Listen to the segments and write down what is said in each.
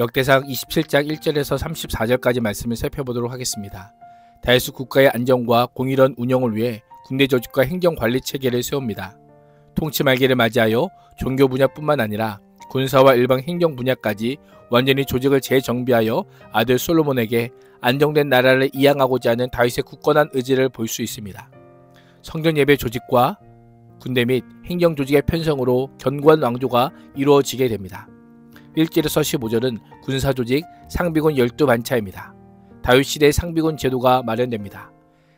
역대상 27장 1절에서 34절까지 말씀을 살펴보도록 하겠습니다. 다윗은 국가의 안정과 공의로운 운영을 위해 군대 조직과 행정관리 체계를 세웁니다. 통치 말기를 맞이하여 종교 분야뿐만 아니라 군사와 일반 행정 분야까지 완전히 조직을 재정비하여 아들 솔로몬에게 안정된 나라를 이양하고자 하는 다윗의 굳건한 의지를 볼 수 있습니다. 성전 예배 조직과 군대 및 행정 조직의 편성으로 견고한 왕조가 이루어지게 됩니다. 1절에서 15절은 군사 조직 상비군 12반차입니다. 다윗 시대의 상비군 제도가 마련됩니다.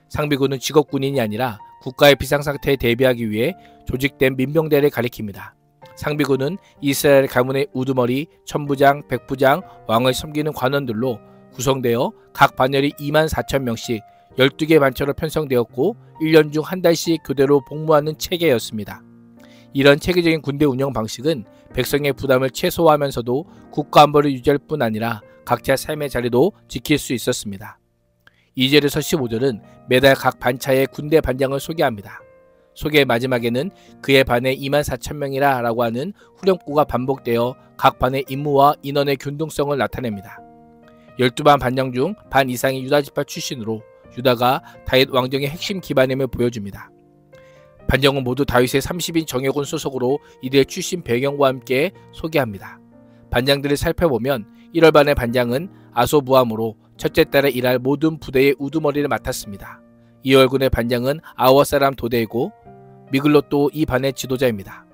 상비군은 직업군인이 아니라 국가의 비상상태에 대비하기 위해 조직된 민병대를 가리킵니다. 상비군은 이스라엘 가문의 우두머리, 천부장, 백부장, 왕을 섬기는 관원들로 구성되어 각 반열이 24,000명씩 12개 반차로 편성되었고 1년 중 한 달씩 교대로 복무하는 체계였습니다. 이런 체계적인 군대 운영 방식은 백성의 부담을 최소화하면서도 국가 안보를 유지할 뿐 아니라 각자 삶의 자리도 지킬 수 있었습니다. 2절에서 15절은 매달 각 반차의 군대 반장을 소개합니다. 소개의 마지막에는 그의 반에 24,000명이라 라고 하는 후렴구가 반복되어 각 반의 임무와 인원의 균등성을 나타냅니다. 12반 반장 중 반 이상이 유다지파 출신으로 유다가 다윗 왕정의 핵심 기반임을 보여줍니다. 반장은 모두 다윗의 30인 정예군 소속으로 이들의 출신 배경과 함께 소개합니다. 반장들을 살펴보면 1월반의 반장은 아소부함으로 첫째 달에 일할 모든 부대의 우두머리를 맡았습니다. 2월군의 반장은 아워 사람 도대이고 미글롯도 이 반의 지도자입니다.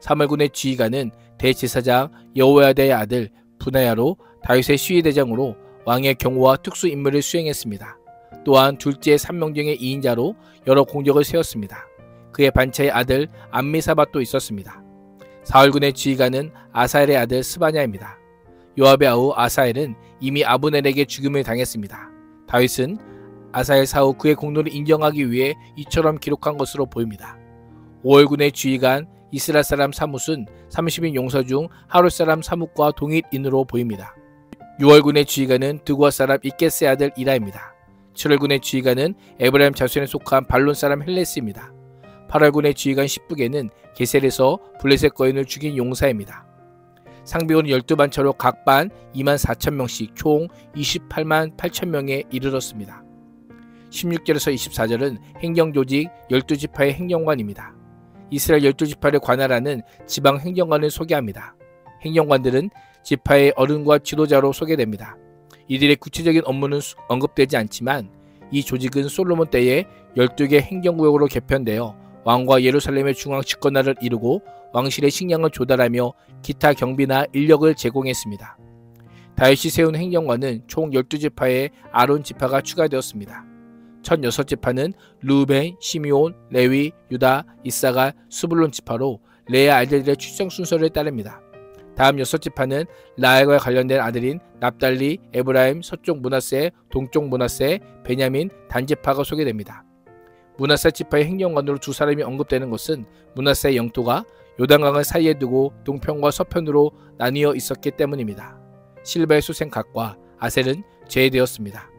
3월군의 지휘관은 대제사장 여호야다의 아들 분하야로 다윗의 시위대장으로 왕의 경호와 특수 임무를 수행했습니다. 또한 둘째 삼명정의 2인자로 여러 공적을 세웠습니다. 그의 반차의 아들 암미사밧도 있었습니다. 4월군의 지휘관은 아사엘의 아들 스바냐입니다. 요압의 아우 아사엘은 이미 아브넬에게 죽임을 당했습니다. 다윗은 아사엘 사후 그의 공로를 인정하기 위해 이처럼 기록한 것으로 보입니다. 5월군의 지휘관 이스라엘 사람 사뭇은 30인 용사 중 하룻 사람 사뭇과 동일인으로 보입니다. 6월군의 지휘관은 드구아 사람 이게스의 아들 이라입니다. 7월군의 지휘관은 에브라임 자손에 속한 발론 사람 헬레스입니다. 8월군의 지휘관 십부게는 게셀에서 블레셋 거인을 죽인 용사입니다. 상비군은 12반차로 각 반 24,000명씩 총 28만 8천명에 이르렀습니다. 16절에서 24절은 행정조직 12지파의 행정관입니다. 이스라엘 12지파를 관할하는 지방 행정관을 소개합니다. 행정관들은 지파의 어른과 지도자로 소개됩니다. 이들의 구체적인 업무는 언급되지 않지만 이 조직은 솔로몬 때에 12개 행정구역으로 개편되어 왕과 예루살렘의 중앙 집권화를 이루고 왕실의 식량을 조달하며 기타 경비나 인력을 제공했습니다. 다윗이 세운 행정관은 총 12지파의 아론 지파가 추가되었습니다. 첫 6지파는 르우벤, 시므온, 레위, 유다, 이사갈, 스불론 지파로 레아 아들들의 출생 순서를 따릅니다. 다음 6지파는 라헬과 관련된 아들인 납달리, 에브라임, 서쪽 므낫세, 동쪽 므낫세, 베냐민, 단지파가 소개됩니다. 므낫세 지파의 행정관으로 두 사람이 언급되는 것은 므낫세의 영토가 요단강을 사이에 두고 동편과 서편으로 나뉘어 있었기 때문입니다. 실바의 수생 각과 아셀은 제외되었습니다.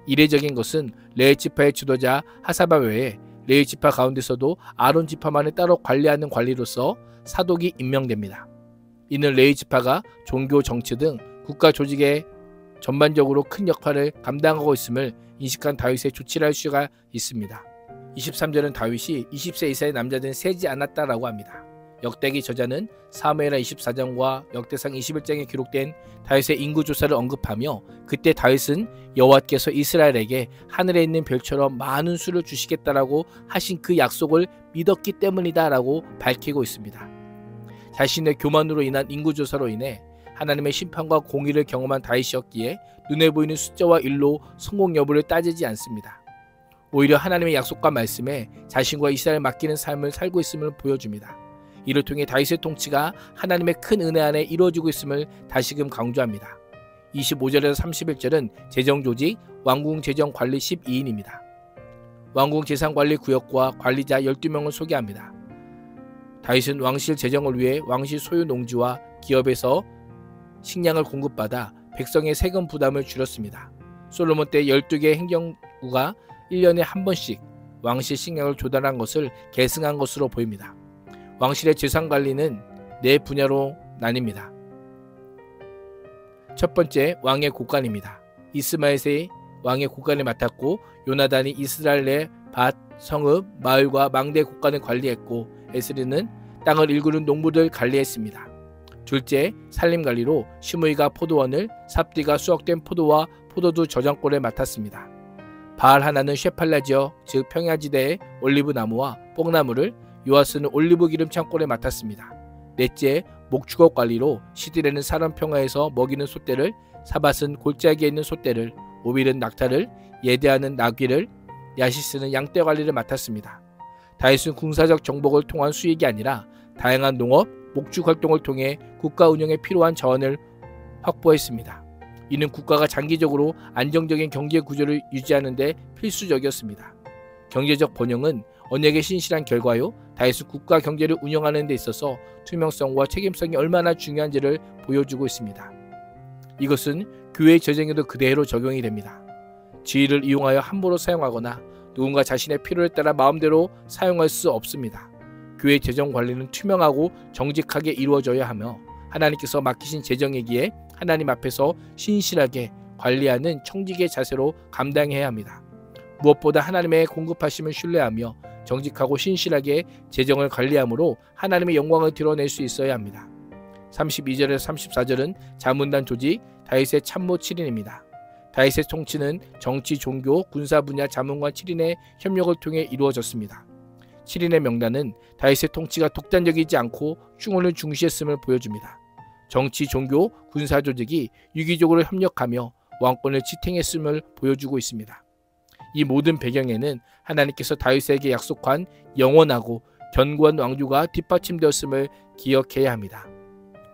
이례적인 것은 레위 지파의 지도자 하사바 외에 레위 지파 가운데서도 아론 지파만을 따로 관리하는 관리로서 사독이 임명됩니다. 이는 레위 지파가 종교, 정치 등 국가 조직에 전반적으로 큰 역할을 감당하고 있음을 인식한 다윗의 조치를 할 수가 있습니다. 23절은 다윗이 20세 이상의 남자들은 세지 않았다라고 합니다. 역대기 저자는 사무엘하 24장과 역대상 21장에 기록된 다윗의 인구조사를 언급하며 그때 다윗은 여호와께서 이스라엘에게 하늘에 있는 별처럼 많은 수를 주시겠다라고 하신 그 약속을 믿었기 때문이다 라고 밝히고 있습니다. 자신의 교만으로 인한 인구조사로 인해 하나님의 심판과 공의를 경험한 다윗이었기에 눈에 보이는 숫자와 일로 성공 여부를 따지지 않습니다. 오히려 하나님의 약속과 말씀에 자신과 이스라엘 맡기는 삶을 살고 있음을 보여줍니다. 이를 통해 다윗의 통치가 하나님의 큰 은혜 안에 이루어지고 있음을 다시금 강조합니다. 25절에서 31절은 재정조직, 왕궁재정관리 12인입니다. 왕궁 재산관리 구역과 관리자 12명을 소개합니다. 다윗은 왕실 재정을 위해 왕실 소유 농지와 기업에서 식량을 공급받아 백성의 세금 부담을 줄였습니다. 솔로몬 때 12개의 행정구가 1년에 한 번씩 왕실 식량을 조달한 것을 계승한 것으로 보입니다. 왕실의 재산관리는 4 분야로 나뉩니다. 첫 번째, 왕의 곳간입니다. 이스마엘의 왕의 곳간을 맡았고 요나단이 이스라엘 내 밭, 성읍, 마을과 망대 곳간을 관리했고 에스리는 땅을 일구는 농부들 관리했습니다. 둘째, 살림관리로 시므이가 포도원을, 삽디가 수확된 포도와 포도주 저장고를 맡았습니다. 바알 하나는 쉐팔라 지역, 즉 평야지대의 올리브 나무와 뽕나무를, 요아스는 올리브 기름 창고를 맡았습니다. 넷째, 목축업 관리로 시드레는 사람 평야에서 먹이는 솥대를, 사밧은 골짜기에 있는 솥대를, 오빌은 낙타를, 예대하는 나귀를, 야시스는 양떼 관리를 맡았습니다. 다윗은 군사적 정복을 통한 수익이 아니라 다양한 농업, 목축 활동을 통해 국가 운영에 필요한 자원을 확보했습니다. 이는 국가가 장기적으로 안정적인 경제 구조를 유지하는 데 필수적이었습니다. 경제적 번영은 언약에 신실한 결과요, 다윗은 국가 경제를 운영하는 데 있어서 투명성과 책임성이 얼마나 중요한지를 보여주고 있습니다. 이것은 교회의 재정에도 그대로 적용이 됩니다. 지위를 이용하여 함부로 사용하거나 누군가 자신의 필요에 따라 마음대로 사용할 수 없습니다. 교회 재정 관리는 투명하고 정직하게 이루어져야 하며 하나님께서 맡기신 재정이기에 하나님 앞에서 신실하게 관리하는 청직의 자세로 감당해야 합니다. 무엇보다 하나님의 공급하심을 신뢰하며 정직하고 신실하게 재정을 관리함으로 하나님의 영광을 드러낼 수 있어야 합니다. 32절에서 34절은 자문단 조직, 다윗의 참모 7인입니다. 다윗의 통치는 정치, 종교, 군사 분야 자문관 7인의 협력을 통해 이루어졌습니다. 7인의 명단은 다윗의 통치가 독단적이지 않고 충원을 중시했음을 보여줍니다. 정치, 종교, 군사 조직이 유기적으로 협력하며 왕권을 지탱했음을 보여주고 있습니다. 이 모든 배경에는 하나님께서 다윗에게 약속한 영원하고 견고한 왕조가 뒷받침되었음을 기억해야 합니다.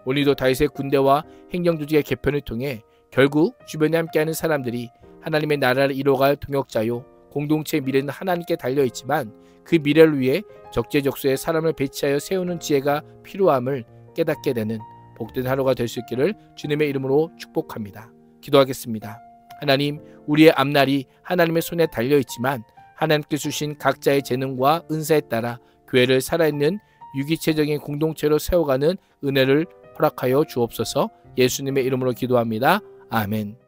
오늘도 다윗의 군대와 행정조직의 개편을 통해 결국 주변에 함께하는 사람들이 하나님의 나라를 이뤄갈 동역자요, 공동체의 미래는 하나님께 달려있지만 그 미래를 위해 적재적소에 사람을 배치하여 세우는 지혜가 필요함을 깨닫게 되는 복된 하루가 될 수 있기를 주님의 이름으로 축복합니다. 기도하겠습니다. 하나님, 우리의 앞날이 하나님의 손에 달려있지만 하나님께 주신 각자의 재능과 은사에 따라 교회를 살아있는 유기체적인 공동체로 세워가는 은혜를 허락하여 주옵소서. 예수님의 이름으로 기도합니다. 아멘.